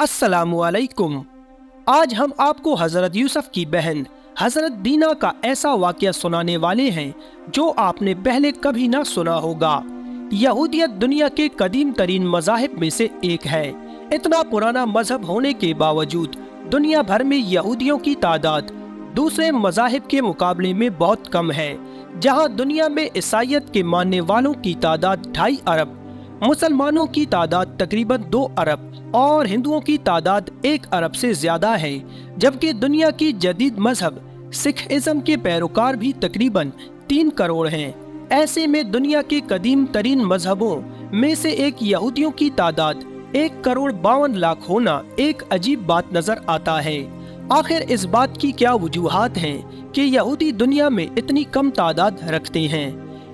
अस्सलामुअलैकुम। आज हम आपको हज़रत यूसुफ की बहन हज़रत दीना का ऐसा वाक़या सुनाने वाले हैं जो आपने पहले कभी ना सुना होगा। यहूदियत दुनिया के कदीम तरीन मज़ाहिब में से एक है। इतना पुराना मजहब होने के बावजूद दुनिया भर में यहूदियों की तादाद दूसरे मज़ाहिब के मुकाबले में बहुत कम है। जहाँ दुनिया में ईसाईयत के मानने वालों की तादाद 2.5 अरब, मुसलमानों की तादाद तकरीबन 2 अरब और हिंदुओं की तादाद 1 अरब से ज्यादा है, जबकि दुनिया की जदीद मजहब सिख-इज़्म के पैरोकार भी तकरीबन 3 करोड़ हैं। ऐसे में दुनिया के कदीम तरीन मजहबों में से एक यहूदियों की तादाद 1,52,00,000 होना एक अजीब बात नजर आता है। आखिर इस बात की क्या वजूहात हैं कि यहूदी दुनिया में इतनी कम तादाद रखते हैं?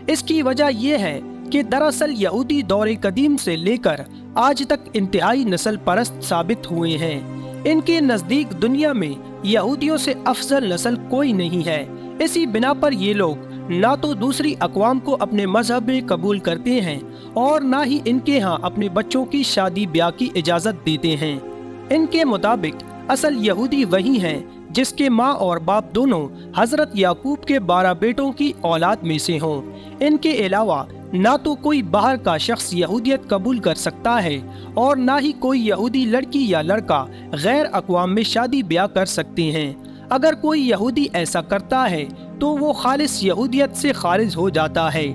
इसकी वजह यह है कि दरअसल यहूदी दौरे कदीम से लेकर आज तक इंतहाई नस्ल परस्त साबित हुए हैं। इनके नज़दीक दुनिया में यहूदियों से अफजल नस्ल कोई नहीं है। इसी बिना पर ये लोग ना तो दूसरी अक़वाम को अपने मजहब में कबूल करते हैं और ना ही इनके यहाँ अपने बच्चों की शादी ब्याह की इजाज़त देते हैं। इनके मुताबिक असल यहूदी वही हैं जिसके माँ और बाप दोनों हज़रत याकूब के 12 बेटों की औलाद में से हों। इनके अलावा ना तो कोई बाहर का शख्स यहूदियत कबूल कर सकता है और ना ही कोई यहूदी लड़की या लड़का गैर अक़वाम में शादी ब्याह कर सकते हैं। अगर कोई यहूदी ऐसा करता है तो वो खालिस यहूदियत से खारिज हो जाता है।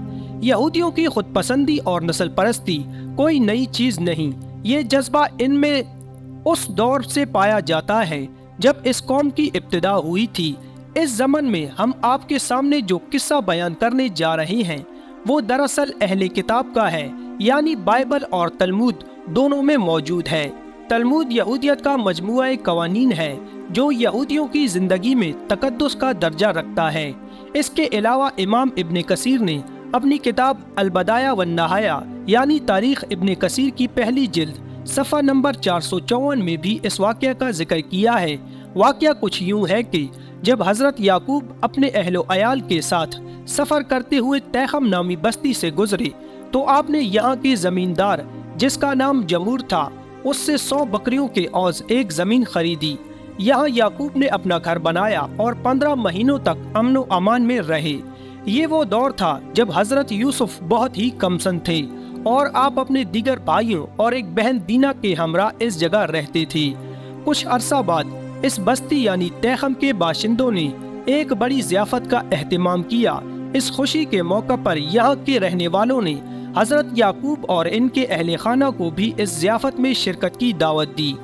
यहूदियों की खुद पसंदी और नस्ल परस्ती कोई नई चीज़ नहीं। ये जज्बा इनमें उस दौर से पाया जाता है जब इस कौम की इब्तिदा हुई थी। इस ज़मन में हम आपके सामने जो किस्सा बयान करने जा रहे हैं वो दरअसल अहले किताब का है, यानी बाइबल और तलमूद दोनों में मौजूद है। तलमूद यहूदियत का मजमूआ कवानीन है जो यहूदियों की जिंदगी में तकद्दुस का दर्जा रखता है। इसके अलावा इमाम इब्ने कसीर ने अपनी किताब अल-बदाया वन नहाया यानी तारीख इब्ने कसीर की पहली जिल्द सफ़ा नंबर 454 में भी इस वाक़या का जिक्र किया है। वाक़या कुछ यूँ है कि जब हज़रत याकूब अपने अहलो अयाल के साथ सफ़र करते हुए तैखम नामी बस्ती से गुजरे तो आपने यहाँ के ज़मींदार जिसका नाम जमूर था उससे 100 बकरियों के औज़ एक ज़मीन खरीदी। यहाँ याकूब ने अपना घर बनाया और 15 महीनों तक अमन व अमान में रहे। ये वो दौर था जब हज़रत यूसुफ बहुत ही कमसन थे और आप अपने दीगर भाइयों और एक बहन दीना के हमरा इस जगह रहते थे। कुछ अरसा बाद इस बस्ती यानी तैखम के बाशिंदों ने एक बड़ी ज़ियाफ़त का एहतमाम किया। इस खुशी के मौका पर यहाँ के रहने वालों ने हज़रत याकूब और इनके अहले खाना को भी इस ज़ियाफ़त में शिरकत की दावत दी।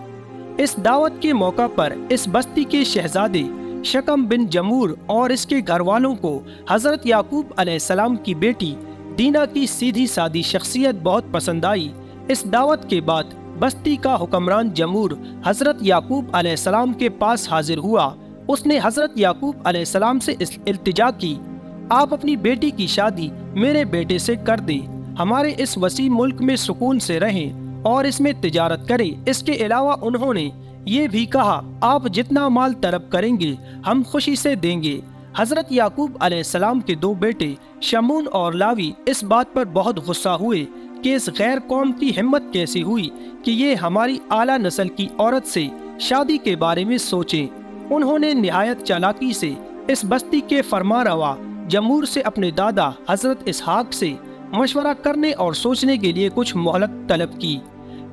इस दावत के मौका पर इस बस्ती के शहजादे शकम बिन जमूर और इसके घर वालों को हज़रत याकूब अलैहिस्सलाम की बेटी दीना की सीधी सादी शख्सियत बहुत पसंद आई। इस दावत के बाद बस्ती का हुक्मरान जमूर हज़रत याकूब अलैहिस्सलाम के पास हाजिर हुआ। उसने हज़रत याकूब अलैहिस्सलाम से इल्तिजा की, आप अपनी बेटी की शादी मेरे बेटे से कर दें, हमारे इस वसी मुल्क में सुकून से रहें और इसमें तिजारत करें। इसके अलावा उन्होंने ये भी कहा, आप जितना माल तलब करेंगे हम खुशी से देंगे। हज़रत याकूब अलैहिस्सलाम के 2 बेटे शमून और लावी इस बात पर बहुत गुस्सा हुए कि इस गैर कौम की हिम्मत कैसी हुई कि ये हमारी आला नस्ल की औरत से शादी के बारे में सोचें। उन्होंने निहायत चालाकी से इस बस्ती के फरमारवा जमूर से अपने दादा हज़रत इसहाक से मशवरा करने और सोचने के लिए कुछ मोहलत तलब की।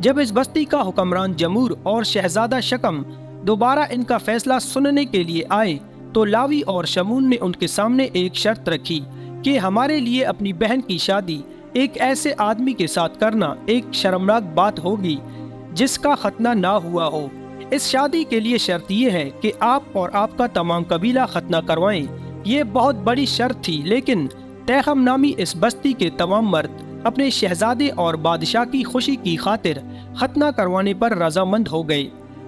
जब इस बस्ती का हुक्मरान जमूर और शहजादा शकम दोबारा इनका फैसला सुनने के लिए आए तो लावी और शमून ने उनके सामने एक शर्त रखी कि हमारे लिए अपनी बहन की शादी एक ऐसे आदमी के साथ करना एक शर्मनाक बात होगी जिसका खतना ना हुआ हो। इस शादी के लिए शर्त ये है कि आप और आपका तमाम कबीला खतना करवाएं। ये बहुत बड़ी शर्त थी, लेकिन तैखम नामी इस बस्ती के तमाम मर्द अपने शहजादे और बादशाह की खुशी की खातिर खतना करवाने पर रजामंद हो गए।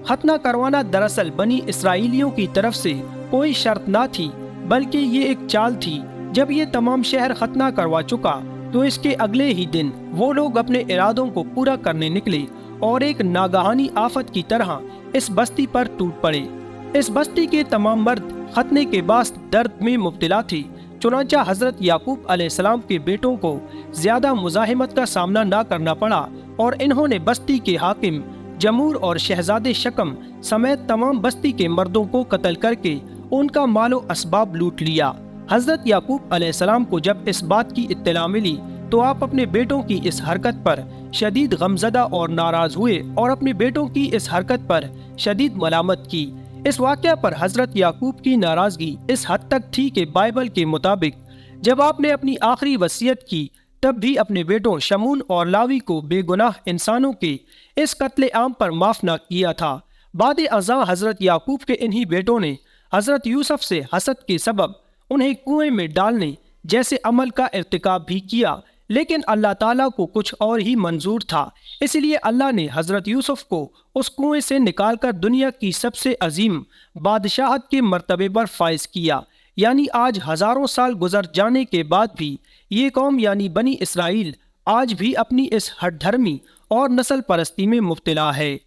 खतना करवाना दरअसल बनी इसराइलियों की तरफ से कोई शर्त ना थी, बल्कि ये एक चाल थी। जब ये तमाम शहर खतना करवा चुका तो इसके अगले ही दिन वो लोग अपने इरादों को पूरा करने निकले और एक नागहानी आफत की तरह इस बस्ती पर टूट पड़े। इस बस्ती के तमाम मर्द खतने के बाद दर्द में मुब्तला थे। चुनांचा हज़रत याकूब अलैहिस्सलाम के बेटों को ज़्यादा मुज़ाहिमत का सामना ना करना पड़ा और इन्होंने बस्ती के हाकिम جمور اور شہزادے شکم سمیت تمام بستی کے مردوں کو قتل کر کے ان کا مال و اسباب لوٹ لیا۔ حضرت یعقوب علیہ السلام کو جب اس بات کی اطلاع ملی تو آپ اپنے بیٹوں کی اس حرکت پر شدید غمزدہ اور ناراض ہوئے اور اپنے بیٹوں کی اس حرکت پر شدید ملامت کی۔ اس واقعہ پر حضرت یعقوب کی ناراضگی اس حد تک تھی کہ بائبل کے مطابق جب آپ نے اپنی آخری وصیت کی تب بھی اپنے بیٹوں شمون اور لاوی کو بے گناہ انسانوں کے اس قتل عام پر معاف نہ کیا تھا۔ بعد ازاں حضرت یعقوب کے انہی بیٹوں نے حضرت یوسف سے حسد کے سبب انہیں کنویں میں ڈالنے جیسے عمل کا ارتکاب بھی کیا، لیکن اللہ تعالیٰ کو کچھ اور ہی منظور تھا، اس لیے اللہ نے حضرت یوسف کو اس کنویں سے نکال کر دنیا کی سب سے عظیم بادشاہت کے مرتبے پر فائز کیا۔ یعنی آج ہزاروں سال گزر جانے کے بعد بھی یہ قوم یعنی بنی اسرائیل آج بھی اپنی اس ہٹ دھرمی اور نسل پرستی میں مبتلا ہے۔